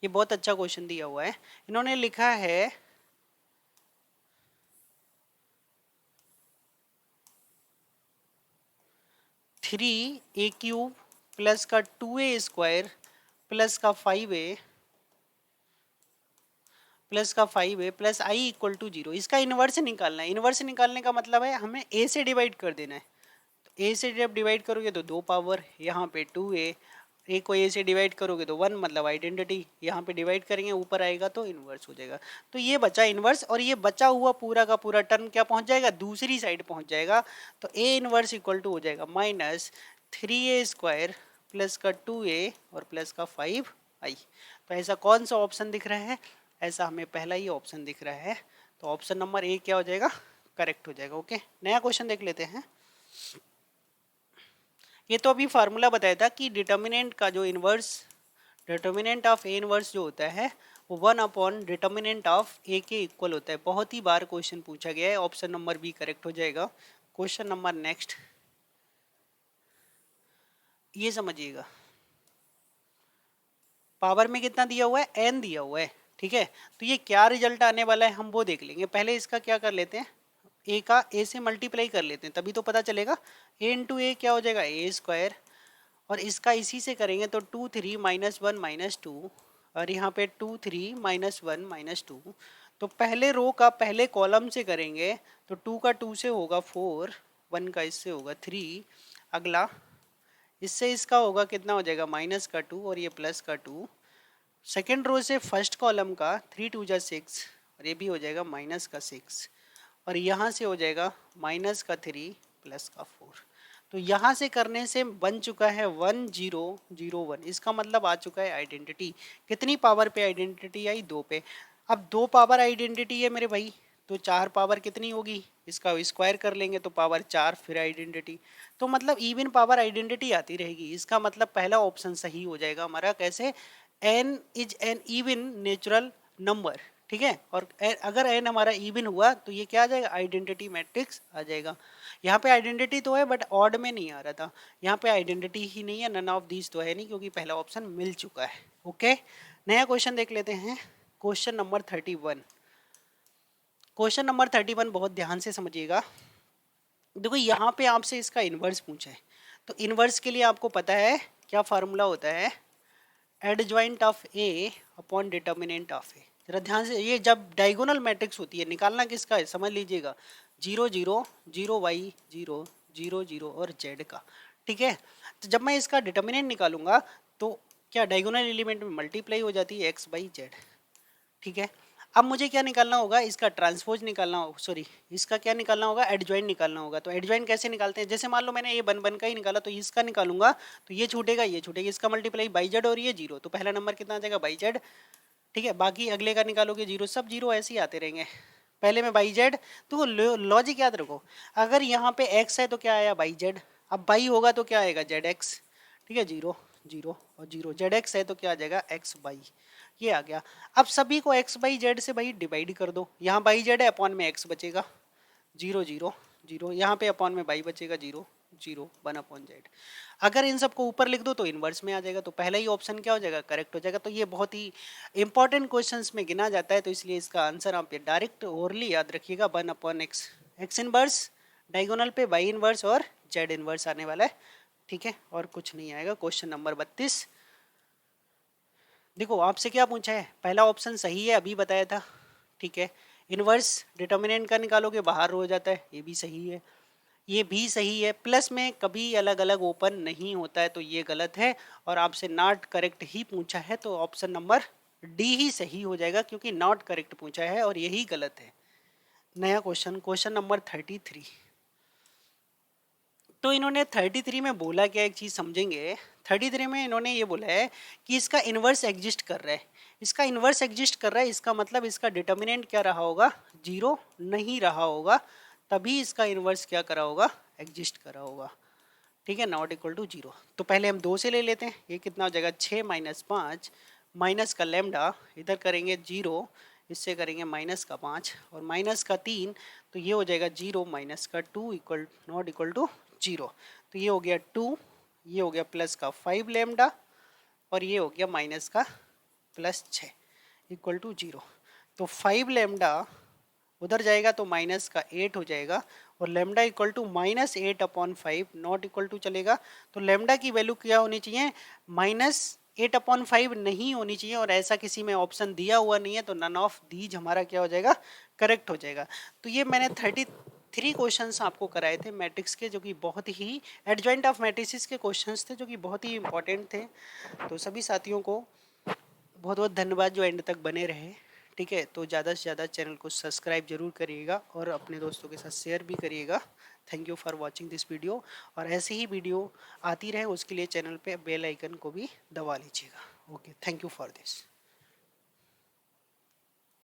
ये बहुत अच्छा क्वेश्चन दिया हुआ है, इन्होंने लिखा है 3a³ प्लस का 2a² प्लस का 5a प्लस का 5a plus I equal to zero. इसका इन्वर्स निकालना है। इन्वर्स निकालने का मतलब है हमें a से डिवाइड कर देना है, तो a से जब डिवाइड करोगे तो दो पावर, यहाँ पे 2a, a को a से डिवाइड करोगे तो 1, मतलब आइडेंटिटी, यहाँ पे डिवाइड करेंगे ऊपर आएगा तो इन्वर्स हो जाएगा। तो ये बचा इन्वर्स, और ये बचा हुआ पूरा का पूरा टर्म क्या पहुँच जाएगा, दूसरी साइड पहुँच जाएगा, तो a इन्वर्स इक्वल टू हो जाएगा माइनस 3a² प्लस का 2a और प्लस का 5i। तो ऐसा कौन सा ऑप्शन दिख रहा है, ऐसा हमें पहला ही ऑप्शन दिख रहा है, तो ऑप्शन नंबर ए क्या हो जाएगा, करेक्ट हो जाएगा। ओके, नया क्वेश्चन देख लेते हैं। ये तो अभी फार्मूला बताया था कि डिटर्मिनेंट का जो inverse, determinant of A inverse जो होता है वो 1 अपॉन डिटर्मिनेंट ऑफ ए के इक्वल होता है। बहुत ही बार क्वेश्चन पूछा गया है, ऑप्शन नंबर बी करेक्ट हो जाएगा। क्वेश्चन नंबर नेक्स्ट, ये समझिएगा, पावर में कितना दिया हुआ है, एन दिया हुआ है, ठीक है, तो ये क्या रिजल्ट आने वाला है हम वो देख लेंगे। पहले इसका क्या कर लेते हैं, ए का ए से मल्टीप्लाई कर लेते हैं, तभी तो पता चलेगा। ए इंटू ए क्या हो जाएगा, a², और इसका इसी से करेंगे तो 2 3 -1 -2, और यहाँ पे 2 3 -1 -2, तो पहले रो का पहले कॉलम से करेंगे तो 2 का 2 से होगा 4, 1 का इससे होगा 3, अगला इससे इसका होगा कितना हो जाएगा, माइनस का 2 और ये प्लस का 2, सेकेंड रो से फर्स्ट कॉलम का 3 2 जा 6, और ये भी हो जाएगा माइनस का 6, और यहाँ से हो जाएगा माइनस का 3 प्लस का 4। तो यहाँ से करने से बन चुका है 1 0 0 1, इसका मतलब आ चुका है आइडेंटिटी। कितनी पावर पे आइडेंटिटी आई, 2 पे। अब 2 पावर आइडेंटिटी है मेरे भाई, तो 4 पावर कितनी होगी, इसका स्क्वायर कर लेंगे तो पावर 4, फिर आइडेंटिटी, तो मतलब इवन पावर आइडेंटिटी आती रहेगी। इसका मतलब पहला ऑप्शन सही हो जाएगा हमारा। कैसे, n is an even natural number, ठीक है, और अगर n हमारा इवन हुआ तो ये क्या आ जाएगा, आइडेंटिटी मैट्रिक्स आ जाएगा। यहाँ पे आइडेंटिटी तो है बट ऑड में नहीं आ रहा था, यहाँ पे आइडेंटिटी ही नहीं है, नन ऑफ दीज तो है नहीं, क्योंकि पहला ऑप्शन मिल चुका है। ओके, नया क्वेश्चन देख लेते हैं, क्वेश्चन नंबर 31। क्वेश्चन नंबर 31 बहुत ध्यान से समझिएगा। देखो यहाँ पे आपसे इसका इन्वर्स पूछा है, तो इन्वर्स के लिए आपको पता है क्या फार्मूला होता है, adjoint of A upon determinant of A. जरा ध्यान से, ये जब डायगोनल मैट्रिक्स होती है, निकालना किसका है समझ लीजिएगा, 0 0 0 y 0 0 0 और z का, ठीक है। तो जब मैं इसका डिटर्मिनेंट निकालूंगा तो क्या डायगोनल एलिमेंट में मल्टीप्लाई हो जाती है x बाई z, ठीक है। अब मुझे क्या निकालना होगा, इसका ट्रांसपोज निकालना होगा, सॉरी इसका क्या निकालना होगा, एडजॉइंट निकालना होगा। तो एडजॉइंट कैसे निकालते हैं, जैसे मान लो मैंने ये बन बन का ही निकाला, तो इसका निकालूंगा तो ये छूटेगा, ये छूटेगा, इसका मल्टीप्लाई बाई जेड और ये जीरो, तो पहला नंबर कितना आ जाएगा, बाई जेड, ठीक है। बाकी अगले का निकालोगे जीरो, सब जीरो ऐसे ही आते रहेंगे। पहले में बाई जेड, तो लॉजिक याद रखो, अगर यहाँ पे एक्स है तो क्या आया, बाई जेड, अब बाई होगा तो क्या आएगा, जेड एक्स, ठीक है, 0 0 और 0, जेड एक्स है तो क्या आ जाएगा, एक्स बाई, ये आ गया। अब सभी को x बाई जेड से भाई डिवाइड कर दो, यहाँ बाई जेड है, अपॉन में x बचेगा 0 0 0, यहाँ पे अपॉन में बाई बचेगा 0 0 1 अपॉन जेड। अगर इन सबको ऊपर लिख दो तो इन्वर्स में आ जाएगा, तो पहला ही ऑप्शन क्या हो जाएगा, करेक्ट हो जाएगा। तो ये बहुत ही इंपॉर्टेंट क्वेश्चंस में गिना जाता है, तो इसलिए इसका आंसर आप डायरेक्ट ओरली याद रखिएगा, 1 upon x, x inverse diagonal पे बाई इनवर्स और जेड इनवर्स आने वाला है, ठीक है, और कुछ नहीं आएगा। क्वेश्चन नंबर 32, देखो आपसे क्या पूछा है, पहला ऑप्शन सही है, अभी बताया था, ठीक है। इनवर्स डिटर्मिनेंट का निकालोगे बाहर हो जाता है, ये भी सही है, ये भी सही है। प्लस में कभी अलग अलग ओपन नहीं होता है, तो ये गलत है। और आपसे नॉट करेक्ट ही पूछा है, तो ऑप्शन नंबर डी ही सही हो जाएगा, क्योंकि नॉट करेक्ट पूछा है और यही गलत है। नया क्वेश्चन, क्वेश्चन नंबर 33। तो इन्होंने 33 में बोला क्या, एक चीज समझेंगे। 33 में इन्होंने ये बोला है कि इसका इन्वर्स एग्जिस्ट कर रहा है। इसका इन्वर्स एग्जिस्ट कर रहा है, इसका मतलब इसका डिटर्मिनेंट क्या रहा होगा, जीरो नहीं रहा होगा, तभी इसका इन्वर्स क्या करा होगा, एग्जिस्ट करा होगा, ठीक है, नॉट इक्वल टू जीरो। तो पहले हम 2 से ले लेते हैं, ये कितना हो जाएगा 6 माइनस 5 माइनस का लेमडा, इधर करेंगे जीरो, इससे करेंगे माइनस का 5 और माइनस का 3, तो ये हो जाएगा जीरो माइनस का 2 equal not equal to zero. तो ये हो गया 2, ये हो गया प्लस का 5 लेमडा और ये हो गया माइनस का प्लस 6 इक्वल टू जीरो। तो 5 लेमडा उधर जाएगा तो माइनस का 8 हो जाएगा और lambda equal to minus 8/5 not equal to चलेगा। तो लेमडा की वैल्यू क्या होनी चाहिए, -8/5 नहीं होनी चाहिए, और ऐसा किसी में ऑप्शन दिया हुआ नहीं है, तो नन ऑफ दीज हमारा क्या हो जाएगा, करेक्ट हो जाएगा। तो ये मैंने 33 क्वेश्चंस आपको कराए थे मैट्रिक्स के, जो कि बहुत ही एडजॉइंट ऑफ मैट्रिसेस के क्वेश्चंस थे, जो कि बहुत ही इंपॉर्टेंट थे। तो सभी साथियों को बहुत बहुत धन्यवाद जो एंड तक बने रहे, ठीक है। तो ज़्यादा से ज़्यादा चैनल को सब्सक्राइब जरूर करिएगा और अपने दोस्तों के साथ शेयर भी करिएगा। Thank you for watching this video, और ऐसे ही वीडियो आती रहे उसके लिए चैनल पे बेल आइकन को भी दबा लीजिएगा। Okay, thank you for this.